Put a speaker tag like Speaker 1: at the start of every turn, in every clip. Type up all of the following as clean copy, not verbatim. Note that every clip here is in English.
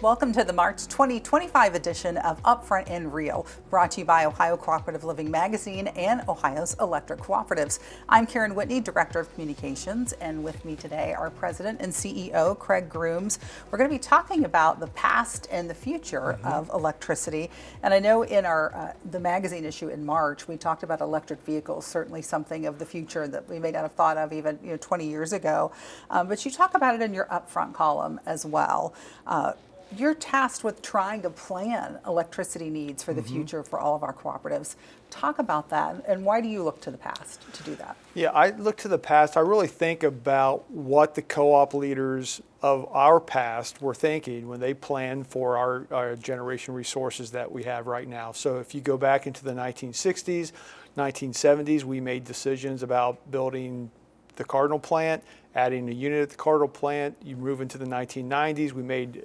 Speaker 1: Welcome to the March 2025 edition of Upfront and REAL, brought to you by Ohio Cooperative Living Magazine and Ohio's Electric Cooperatives. I'm Karen Whitney, Director of Communications, and with me today are President and CEO Craig Grooms. We're going to be talking about the past and the future of electricity. And I know in our the magazine issue in March, we talked about electric vehicles, certainly something of the future that we may not have thought of even 20 years ago. But you talk about it in your Upfront column as well. You're tasked with trying to plan electricity needs for the future for all of our cooperatives. Talk about that, and why do you look to the past to do that?
Speaker 2: Yeah, I look to the past. I really think about what the co-op leaders of our past were thinking when they planned for our generation resources that we have right now. So if you go back into the 1960s, 1970s, we made decisions about building the Cardinal plant, adding a unit at the Cardinal plant. You move into the 1990s, we made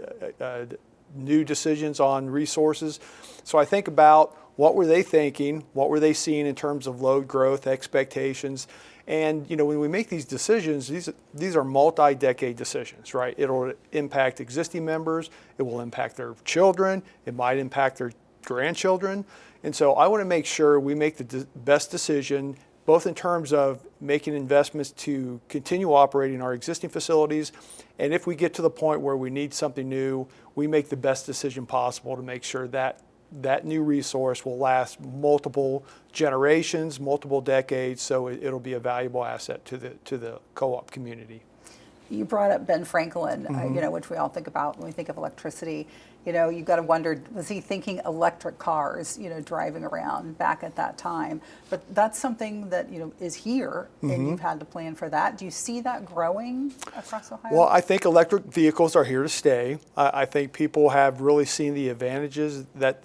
Speaker 2: new decisions on resources. So I think about what were they thinking, what were they seeing in terms of load growth expectations. And when we make these decisions, these are multi-decade decisions, right? It'll impact existing members, it will impact their children, it might impact their grandchildren. And so I want to make sure we make the best decision, both in terms of making investments to continue operating our existing facilities, and if we get to the point where we need something new, we make the best decision possible to make sure that that new resource will last multiple generations, multiple decades, so it'll be a valuable asset to the co-op community.
Speaker 1: You brought up Ben Franklin, which we all think about when we think of electricity. You've got to wonder, was he thinking electric cars, driving around back at that time? But that's something that, is here, and you've had to plan for that. Do you see that growing across Ohio?
Speaker 2: Well, I think electric vehicles are here to stay. I think people have really seen the advantages that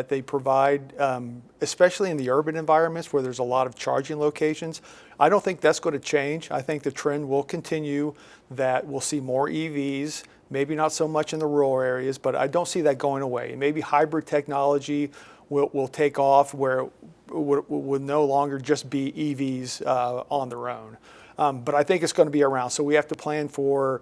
Speaker 2: they provide, especially in the urban environments where there's a lot of charging locations. I don't think that's going to change. I think the trend will continue, that we'll see more EVs, maybe not so much in the rural areas, but I don't see that going away. Maybe hybrid technology will take off, where it will no longer just be EVs on their own. But I think it's going to be around. So we have to plan for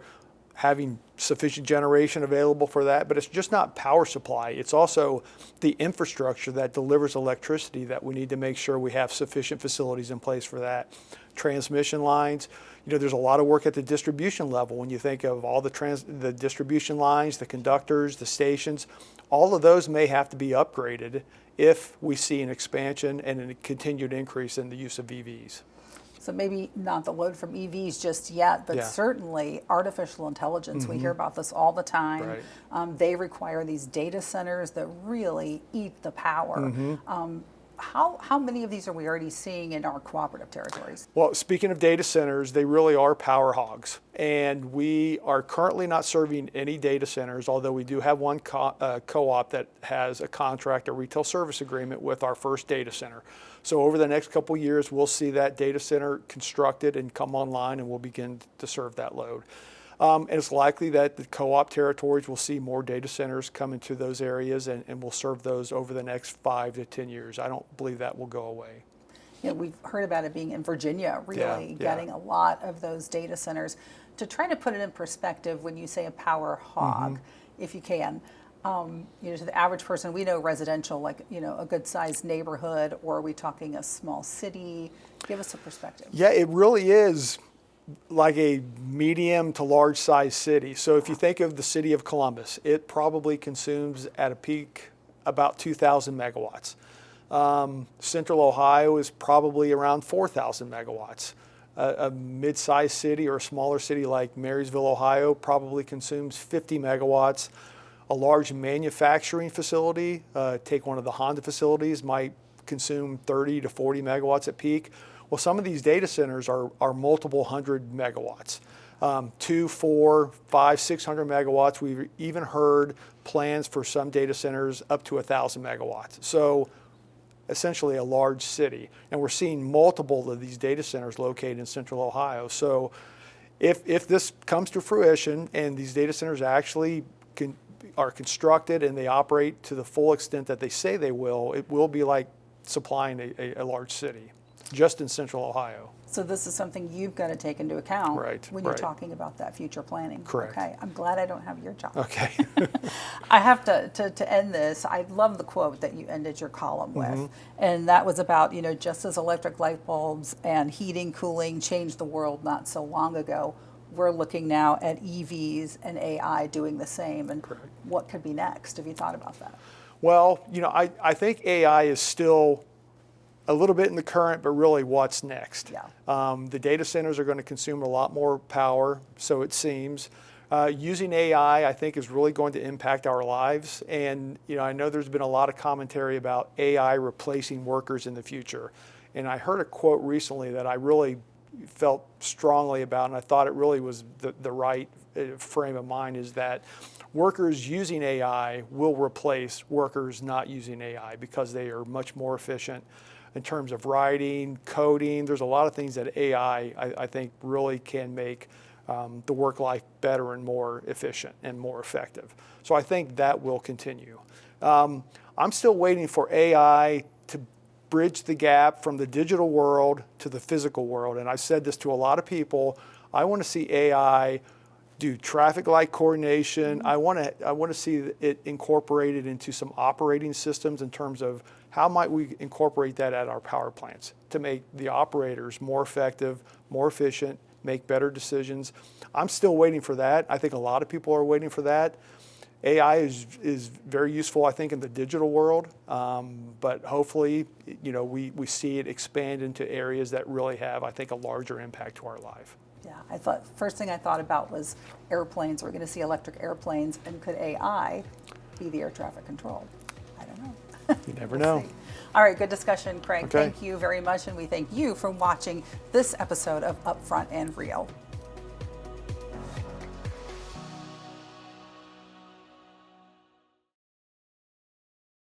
Speaker 2: having sufficient generation available for that. But it's just not power supply. It's also the infrastructure that delivers electricity that we need to make sure we have sufficient facilities in place for that. Transmission lines. There's a lot of work at the distribution level when you think of all the distribution lines, the conductors, the stations. All of those may have to be upgraded if we see an expansion and a continued increase in the use of EVs.
Speaker 1: So maybe not the load from EVs just yet, but certainly artificial intelligence. We hear about this all the time. Right. They require these data centers that really eat the power. How many of these are we already seeing in our cooperative territories?
Speaker 2: Well, speaking of data centers, they really are power hogs. And we are currently not serving any data centers, although we do have one co-op that has a contract, a retail service agreement with our first data center. So over the next couple of years, we'll see that data center constructed and come online, and we'll begin to serve that load. And it's likely that the co-op territories will see more data centers come into those areas, and we'll serve those over the next 5 to 10 years. I don't believe that will go away.
Speaker 1: We've heard about it being in Virginia, really getting a lot of those data centers. To try to put it in perspective, when you say a power hog, if you can, to the average person, we know residential, like, a good sized neighborhood, or are we talking a small city? Give us a perspective.
Speaker 2: Yeah, it really is like a medium to large size city. So if you think of the city of Columbus, it probably consumes at a peak about 2,000 megawatts. Central Ohio is probably around 4,000 megawatts. A mid-sized city or a smaller city like Marysville, Ohio probably consumes 50 megawatts. A large manufacturing facility, take one of the Honda facilities, might consume 30 to 40 megawatts at peak. Well, some of these data centers are multiple hundred megawatts, 200, 400, 500, 600 megawatts. We've even heard plans for some data centers up to 1,000 megawatts. So essentially a large city. And we're seeing multiple of these data centers located in Central Ohio. So if this comes to fruition and these data centers actually are constructed and they operate to the full extent that they say they will, it will be like supplying a large city. just in Central Ohio.
Speaker 1: So this is something you've got to take into account when you're talking about that future planning.
Speaker 2: Correct.
Speaker 1: Okay, I'm glad I don't have your job.
Speaker 2: Okay.
Speaker 1: I have to end this. I love the quote that you ended your column with, and that was about, just as electric light bulbs and heating, cooling changed the world not so long ago, we're looking now at EVs and AI doing the same, and what could be next? Have you thought about that?
Speaker 2: Well, I think AI is still a little bit in the current, but really what's next?
Speaker 1: Yeah.
Speaker 2: The data centers are going to consume a lot more power, so it seems. Using AI, I think, is really going to impact our lives. And I know there's been a lot of commentary about AI replacing workers in the future. And I heard a quote recently that I really felt strongly about, and I thought it really was the right frame of mind, is that workers using AI will replace workers not using AI because they are much more efficient in terms of writing, coding. There's a lot of things that AI, I think, really can make the work life better and more efficient and more effective. So I think that will continue. I'm still waiting for AI to bridge the gap from the digital world to the physical world. And I've said this to a lot of people. I want to see AI do traffic light coordination. I want to see it incorporated into some operating systems in terms of how might we incorporate that at our power plants to make the operators more effective, more efficient, make better decisions. I'm still waiting for that. I think a lot of people are waiting for that. AI is very useful, I think, in the digital world, but hopefully, we see it expand into areas that really have, I think, a larger impact to our life.
Speaker 1: Yeah, first thing I thought about was airplanes. We're going to see electric airplanes, and could AI be the air traffic control? I don't know.
Speaker 2: You never know.
Speaker 1: See. All right, good discussion, Craig.
Speaker 2: Okay.
Speaker 1: Thank you very much, and we thank you for watching this episode of Upfront and Real.